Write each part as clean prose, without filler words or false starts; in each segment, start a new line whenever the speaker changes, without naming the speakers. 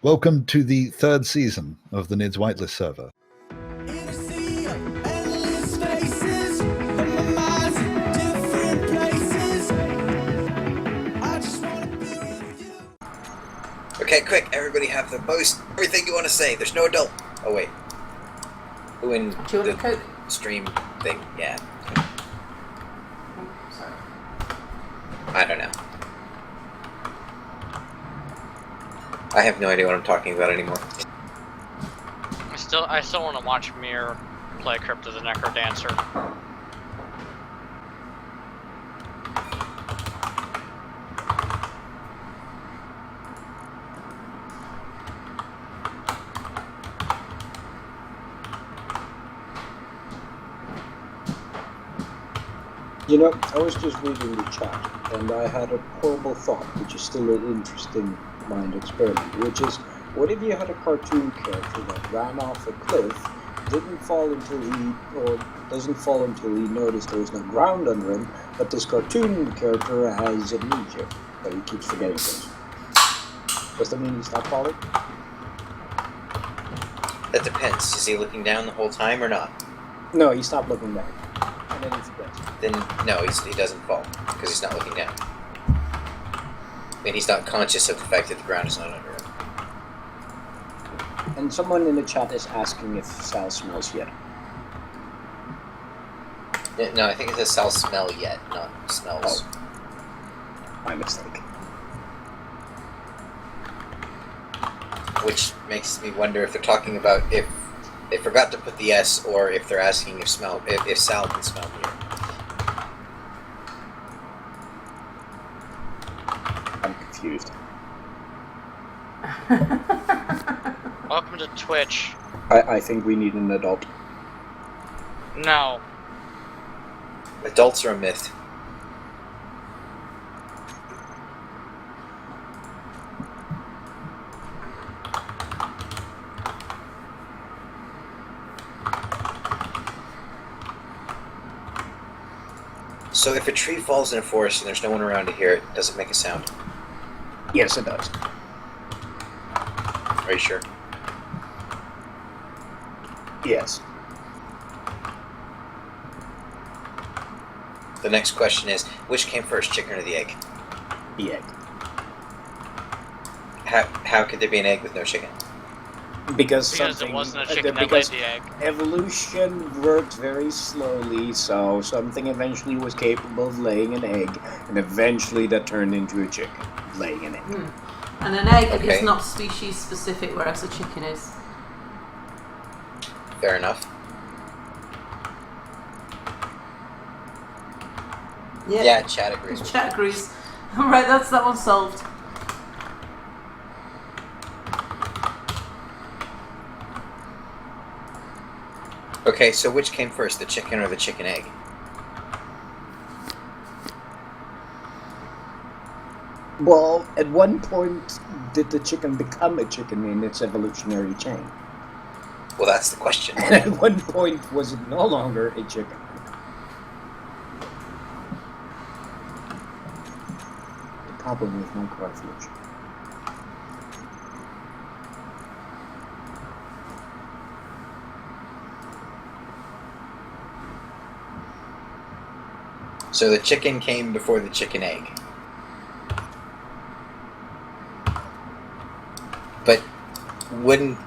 Welcome to the third season of the Nidd's Whitelist server.
Okay, quick, everybody have the most everything you want to say. There's no adult. Oh wait. Who in
Do you want a Coke?
stream thing? Yeah.
Oh, sorry.
I don't know. I have no idea what I'm talking about anymore.
I still want to watch Mir play Crypto the Necro Dancer.
You know, I was just reading the chat, and I had a horrible thought, which is still an interesting mind experiment, which is, what if you had a cartoon character that ran off a cliff, doesn't fall until he noticed there was no ground under him, but this cartoon character has amnesia, but he keeps forgetting things. Does that mean he stopped falling?
That depends. Is he looking down the whole time or not?
No, he stopped looking down, and then he forgets.
Then no, he doesn't fall because he's not looking down. And he's not conscious of the fact that the ground is not under him.
And someone in the chat is asking if Sal smells yet.
No, I think it says Sal smell yet, not smells.
Oh. My mistake.
Which makes me wonder if they're talking about if they forgot to put the S, or if they're asking if Sal can smell here.
I'm confused.
Welcome to Twitch.
I think we need an adult.
No.
Adults are a myth. So if a tree falls in a forest and there's no one around to hear it, does it make a sound?
Yes, it does.
Are you sure?
Yes.
The next question is, which came first, chicken or the egg?
The egg.
How could there be an egg with no chicken?
Because
it wasn't a chicken that laid the egg.
Evolution works very slowly, so something eventually was capable of laying an egg, and eventually that turned into a chicken laying an egg.
And an egg
Okay.
is not species specific, whereas a chicken is.
Fair enough. Yeah, chat agrees.
Chat agrees. Alright, that's that one solved.
Okay, so which came first, the chicken or the chicken egg?
Well, at one point, did the chicken become a chicken in its evolutionary chain?
Well, that's the question.
And at one point, was it no longer a chicken? The problem with microevolution.
So the chicken came before the chicken egg. But wouldn't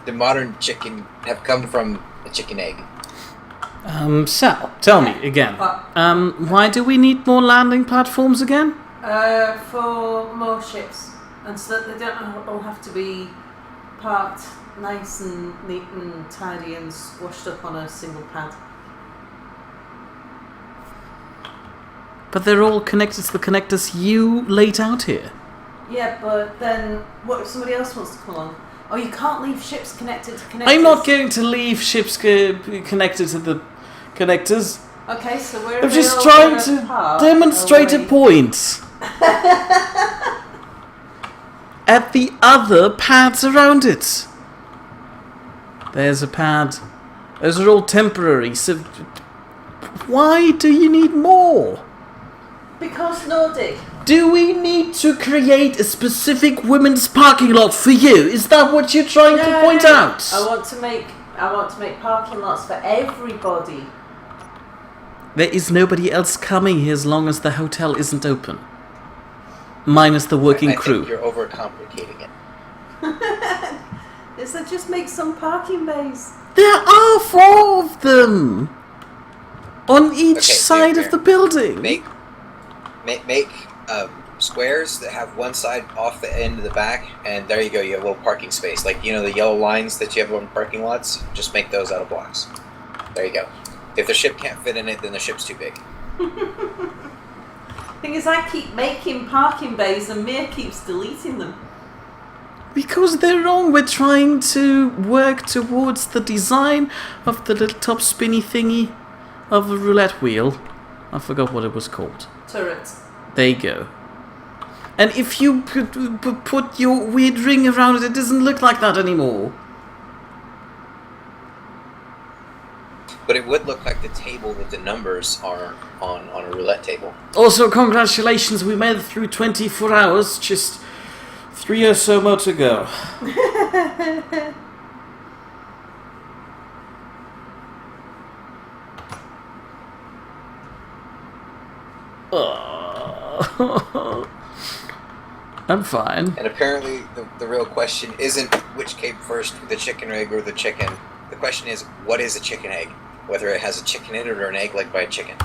the modern chicken have come from a chicken egg?
Sal, tell me again. Why do we need more landing platforms again?
For more ships, and so that they don't all have to be parked nice and neat and tidy and squashed up on a single pad.
But they're all connected to the connectors you laid out here.
Yeah, but then what if somebody else wants to come along? Oh, you can't leave ships connected to connectors.
I'm not going to leave ships connected to the connectors.
Okay, so we're
I'm just trying to demonstrate a point. At the other pads around it. There's a pad. Those are all temporary, so why do you need more?
Because Nordic.
Do we need to create a specific women's parking lot for you? Is that what you're trying to point out?
I want to make parking lots for everybody.
There is nobody else coming here as long as the hotel isn't open. Minus the working
I
crew.
think you're overcomplicating it.
Is that just make some parking bays?
There are 4 of them! On each side of the building.
Make squares that have one side off the end of the back, and there you go, you have a little parking space. Like, you know the yellow lines that you have on parking lots? Just make those out of blocks. There you go. If the ship can't fit in it, then the ship's too big.
Thing is, I keep making parking bays and Mir keeps deleting them.
Because they're wrong. We're trying to work towards the design of the little top spinny thingy of a roulette wheel. I forgot what it was called.
Turret.
There you go. And if you put your weird ring around it, it doesn't look like that anymore.
But it would look like the table with the numbers are on a roulette table.
Also, congratulations, we made it through 24 hours, just 3 or so more to go. I'm fine.
And apparently the real question isn't which came first, the chicken or egg or the chicken. The question is, what is a chicken egg? Whether it has a chicken in it or an egg laid by a chicken.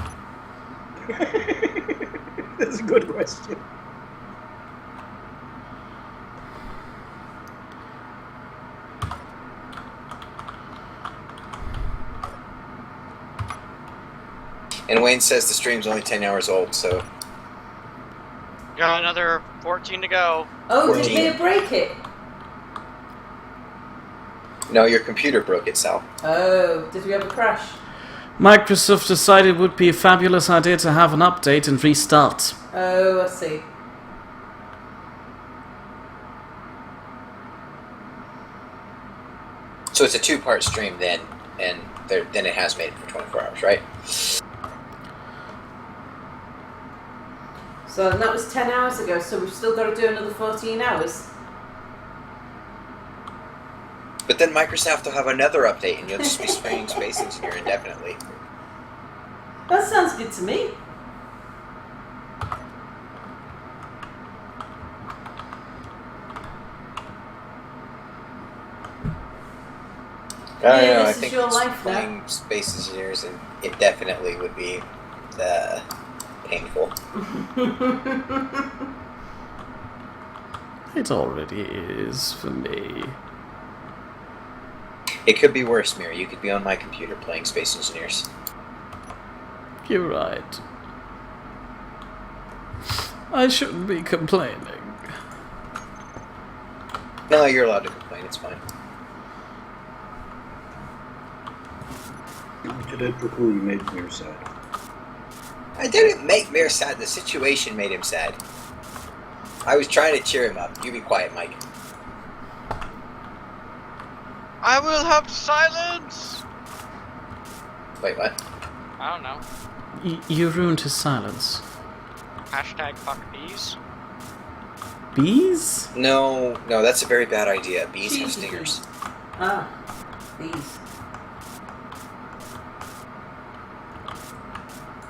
That's a good question.
And Wayne says the stream's only 10 hours old, so...
Got another 14 to go.
Oh,
14.
did Mir break it?
No, your computer broke it, Sal.
Oh, did we have a crash?
Microsoft decided it would be a fabulous idea to have an update and restart.
Oh, I see.
So it's a 2-part stream then, and then it has made it for 24 hours, right?
So that was 10 hours ago, so we've still got to do another 14 hours.
But then Microsoft will have another update, and you'll just be spraying Space Engineer indefinitely.
That sounds good to me.
I don't know, I
this is
think
your life
playing
now.
Space Engineers indefinitely would be painful.
It already is for me.
It could be worse, Mir. You could be on my computer playing Space Engineers.
You're right. I shouldn't be complaining.
No, you're allowed to complain. It's fine.
You did Drakaul, you made Mir sad.
I didn't make Mir sad. The situation made him sad. I was trying to cheer him up. You be quiet, Mike.
I will have silence!
Wait, what?
I don't know.
You ruined his silence.
Hashtag fuck bees.
Bees?
No, that's a very bad idea. Bees have stingers.
Ah, these.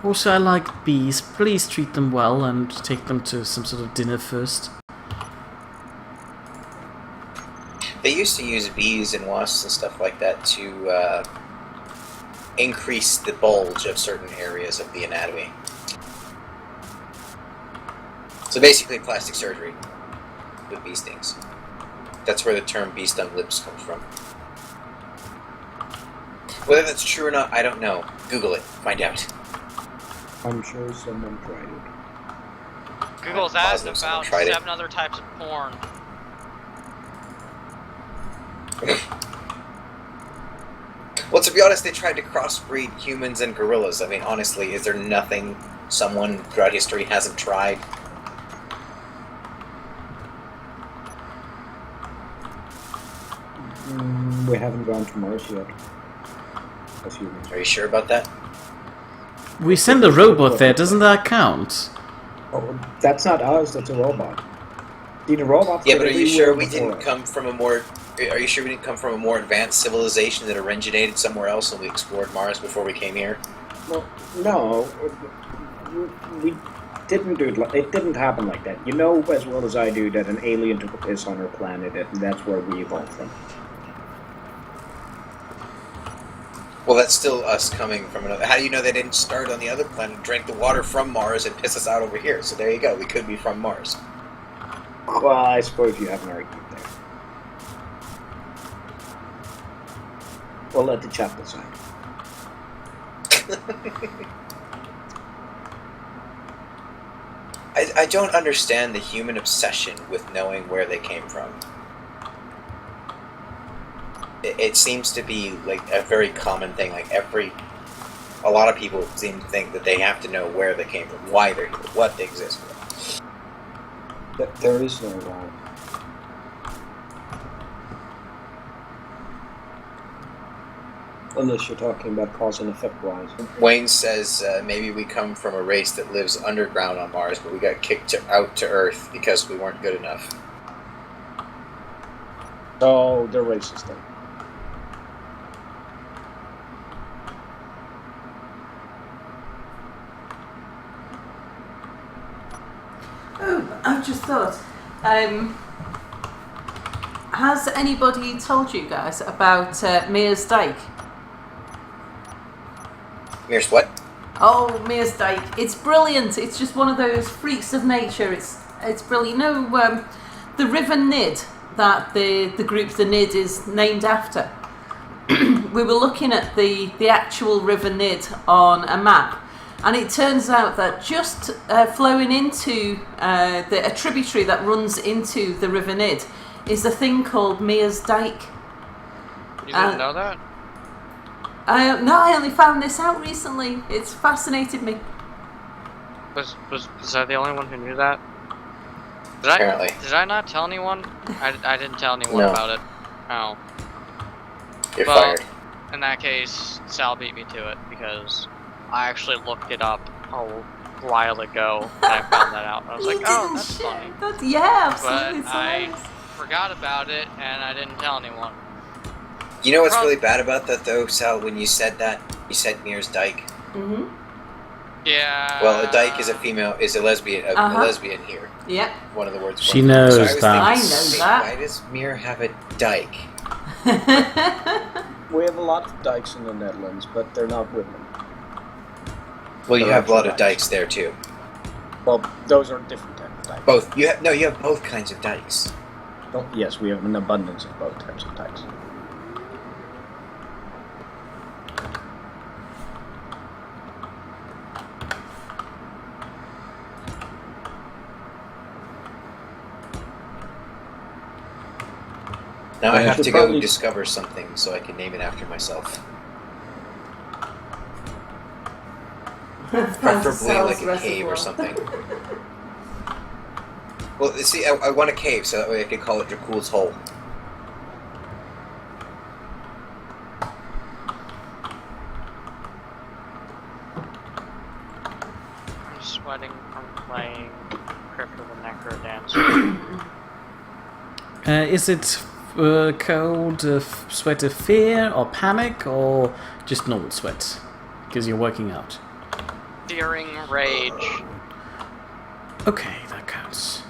Also, I like bees. Please treat them well and take them to some sort of dinner first.
They used to use bees and wasps and stuff like that to increase the bulge of certain areas of the anatomy. So basically plastic surgery with bee stings. That's where the term bee stung lips comes from. Whether that's true or not, I don't know. Google it. Find out.
I'm sure someone tried it.
Google's
I'm
asked
positive someone
about
tried it.
7 other types of porn.
Well, to be honest, they tried to crossbreed humans and gorillas. I mean, honestly, is there nothing someone throughout history hasn't tried?
We haven't gone to Mars yet. As humans.
Are you sure about that?
We send a robot there, doesn't that count?
Oh, that's not us. That's a robot. See, the robots.
Yeah,
did
but are you
everywhere
sure we
before
didn't
us.
come from a more? Are you sure we didn't come from a more advanced civilization that originated somewhere else and we explored Mars before we came here?
Well, no, we didn't do it. It didn't happen like that. You know as well as I do that an alien took a piss on our planet, and that's where we evolved from.
Well, that's still us coming from another. How do you know they didn't start on the other planet, drink the water from Mars, and piss us out over here? So there you go. We could be from Mars.
Well, I suppose you have an argument there. We'll let the chat decide.
I don't understand the human obsession with knowing where they came from. It seems to be like a very common thing. Like a lot of people seem to think that they have to know where they came from, why they're here, what they exist for.
There is no wrong. Unless you're talking about cause and effect wise.
Wayne says maybe we come from a race that lives underground on Mars, but we got kicked out to Earth because we weren't good enough.
Oh, they're racist then.
Oh, I've just thought. Has anybody told you guys about Mase Dyke?
Here's what?
Oh, Mase Dyke. It's brilliant. It's just one of those freaks of nature. It's brilliant. You know, the River Nidd that the group the Nidd is named after. We were looking at the actual River Nidd on a map, and it turns out that just flowing into a tributary that runs into the River Nidd is a thing called Mase Dyke.
You didn't know that?
No, I only found this out recently. It's fascinated me.
Was I the only one who knew that?
Apparently.
Did I not tell anyone? I didn't tell anyone
No.
about it. Oh.
You're
Well,
fired.
in that case, Sal beat me to it because I actually looked it up a while ago and I found that out. And I was
You
like, oh,
didn't
that's
share
funny.
that? Yeah, absolutely.
But
It's
I
hilarious.
forgot about it and I didn't tell anyone.
You know what's
Prob-
really bad about that, though, Sal? When you said that, you said Mase Dyke.
Mhm.
Yeah.
Well, a dyke is a lesbian, a
Uh-huh.
lesbian here.
Yep.
One of the words.
She
for it.
knows
so I was
that.
I
thinking,
know
wait,
that.
Why does Mir have a dyke?
We have a lot of dykes in the Netherlands, but they're not women.
Well, you
They're
have a lot
actual
of dykes there too.
Well, those are different types of dykes.
Both. You have both kinds of dykes.
Oh, yes, we have an abundance of both types of dykes.
Now I have
should
to go
probably-
discover something so I can name it after myself. Preferably like a cave or something. Well, see, I want a cave so that way I could call it Drakaul's Hole.
I'm sweating from playing Crypt of the Necro Dancer.
Is it cold sweat of fear or panic or just normal sweat? Because you're working out.
Searing rage.
Okay, that counts.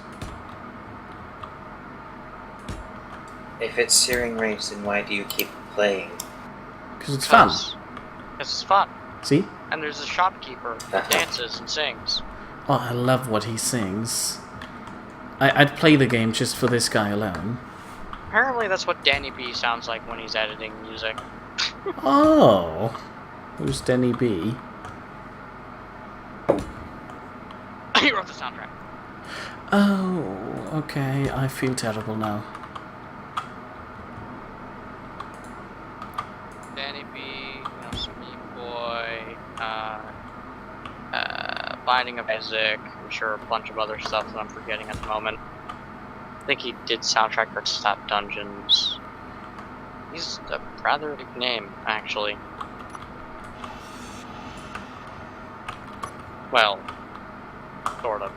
If it's searing rage, then why do you keep playing?
Because it's fun.
Because it's fun.
See?
And there's a shopkeeper that dances and sings.
Oh, I love what he sings. I'd play the game just for this guy alone.
Apparently that's what Danny B sounds like when he's editing music.
Oh. Who's Denny B?
He wrote the soundtrack.
Oh, okay. I feel terrible now.
Danny B, Sweet Boy, Binding of Isaac, I'm sure a bunch of other stuff that I'm forgetting at the moment. I think he did soundtrack for Stop Dungeons. He's a rather big name, actually. Well, sort of.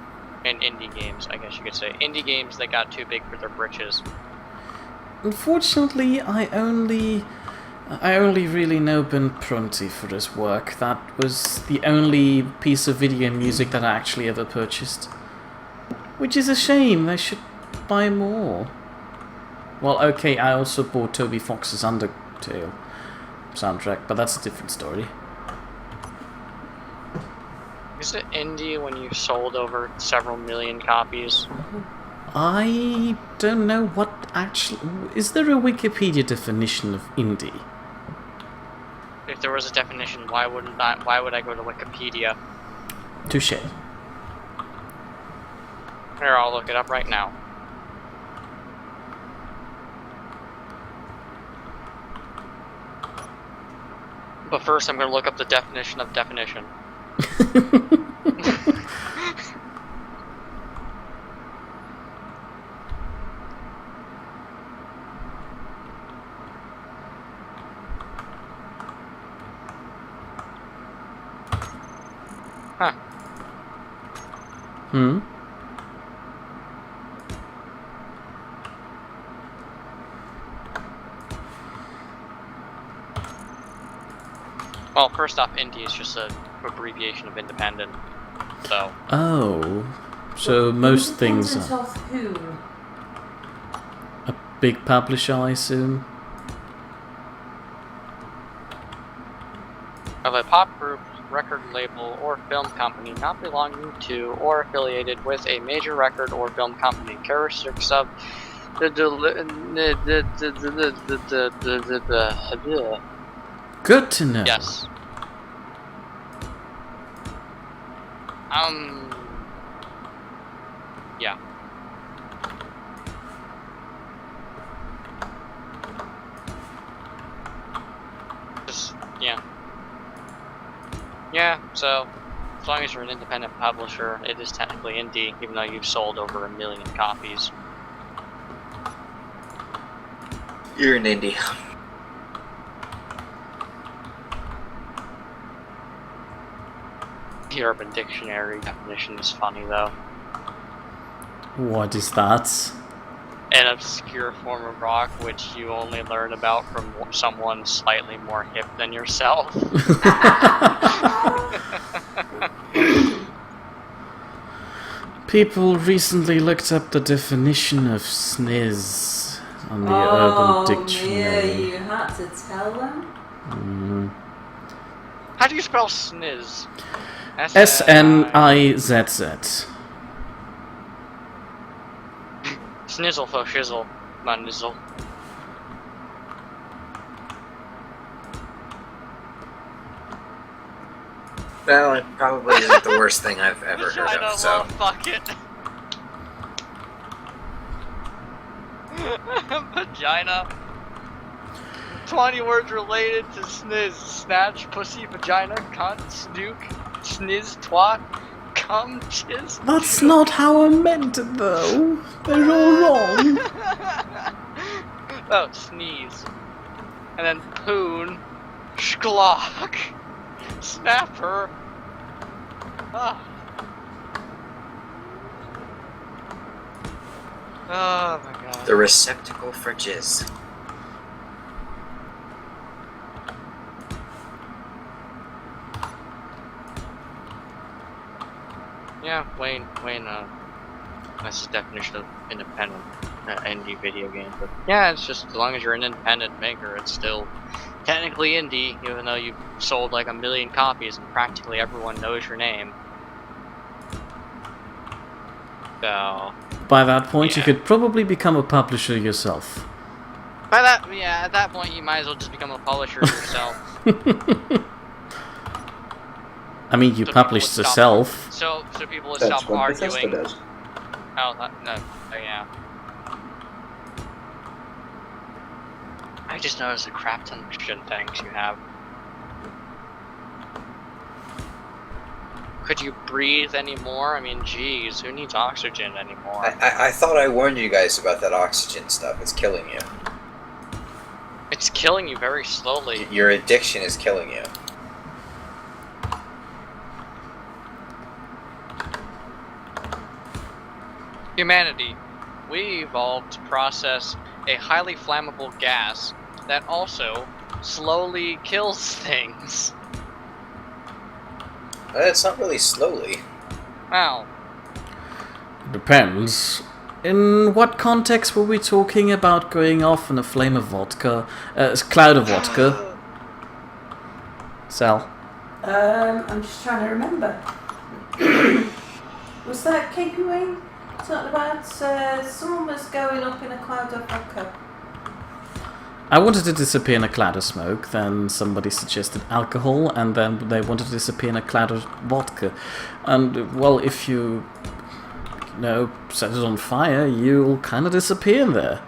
And indie games, I guess you could say. Indie games that got too big for their britches.
Unfortunately, I only really know Ben Prunty for his work. That was the only piece of video music that I actually ever purchased. Which is a shame, they should buy more. Well, okay, I also bought Toby Fox's Undertale soundtrack, but that's a different story.
Is it indie when you sold over several million copies?
I don't know what actually... Is there a Wikipedia definition of indie?
If there was a definition, why would I go to Wikipedia?
Touche.
Here, I'll look it up right now. But first, I'm going to look up the definition of definition. Huh.
Hmm?
Well, first off, indie is just an abbreviation of independent, so...
Oh. So most things
Independent
are...
of who?
A big publisher, I assume?
Of a pop group, record label, or film company not belonging to or affiliated with a major record or film company. Characteristics of
Good to know.
Yes. Yeah. Just, yeah. Yeah, so, as long as you're an independent publisher, it is technically indie, even though you've sold over 1 million copies.
You're an indie.
The Urban Dictionary definition is funny, though.
What is that?
An obscure form of rock which you only learn about from someone slightly more hip than yourself.
People recently looked up the definition of snizz on the Urban Dictionary.
Yeah, you had to tell them.
How do you spell snizz?
S-N-I-Z-Z.
Snizzle for shizzle, my nizzle.
Well, it probably isn't the worst thing I've ever heard
Vagina,
of, so...
well, fuck it. Vagina. 20 words related to snizz. Snatch, pussy, vagina, cunt, snook, snizz, twat, cum, chiz.
That's not how I meant it, though. They're all wrong.
Oh, sneeze. And then poon, schlock, snapper. Ah. Oh my god.
The receptacle for jizz.
Yeah, Wayne, that's the definition of independent indie video game. But yeah, it's just as long as you're an independent maker, it's still technically indie, even though you've sold like 1 million copies and practically everyone knows your name. So...
By that point,
yeah.
you could probably become a publisher yourself.
By that, yeah, at that point you might as well just become a publisher yourself.
I mean, you
So
published
people would
yourself.
So people would
That's
stop
what Bethesda
arguing.
does.
Oh, no, yeah. I just noticed a crap ton of shit things you have. Could you breathe anymore? I mean, geez, who needs oxygen anymore?
I thought I warned you guys about that oxygen stuff. It's killing you.
It's killing you very slowly.
Your addiction is killing you.
Humanity, we evolved to process a highly flammable gas that also slowly kills things.
It's not really slowly.
Wow.
Depends. In what context were we talking about going off in a flame of vodka? Cloud of vodka? Sal?
I'm just trying to remember. Was that KP Wayne talking about someone was going up in a cloud of vodka?
I wanted to disappear in a cloud of smoke, then somebody suggested alcohol, and then they wanted to disappear in a cloud of vodka. And, well, if you set it on fire, you'll kind of disappear in there.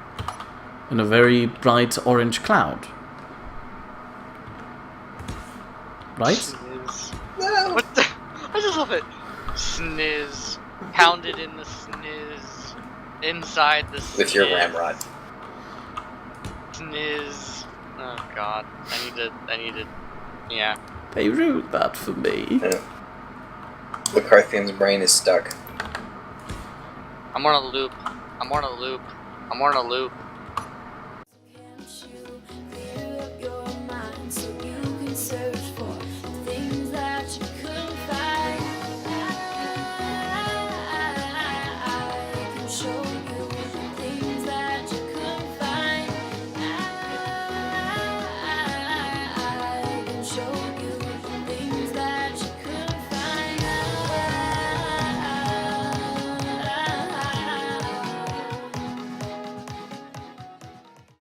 In a very bright orange cloud. Right?
Snizz. What the? I just love it. Snizz. Pounded in the snizz. Inside the snizz.
With your ramrod.
Snizz. Oh god. I need to, yeah.
They ruined that for me.
Yeah. Lacarthian's brain is stuck.
I'm on a loop. I'm on a loop. I'm on a loop.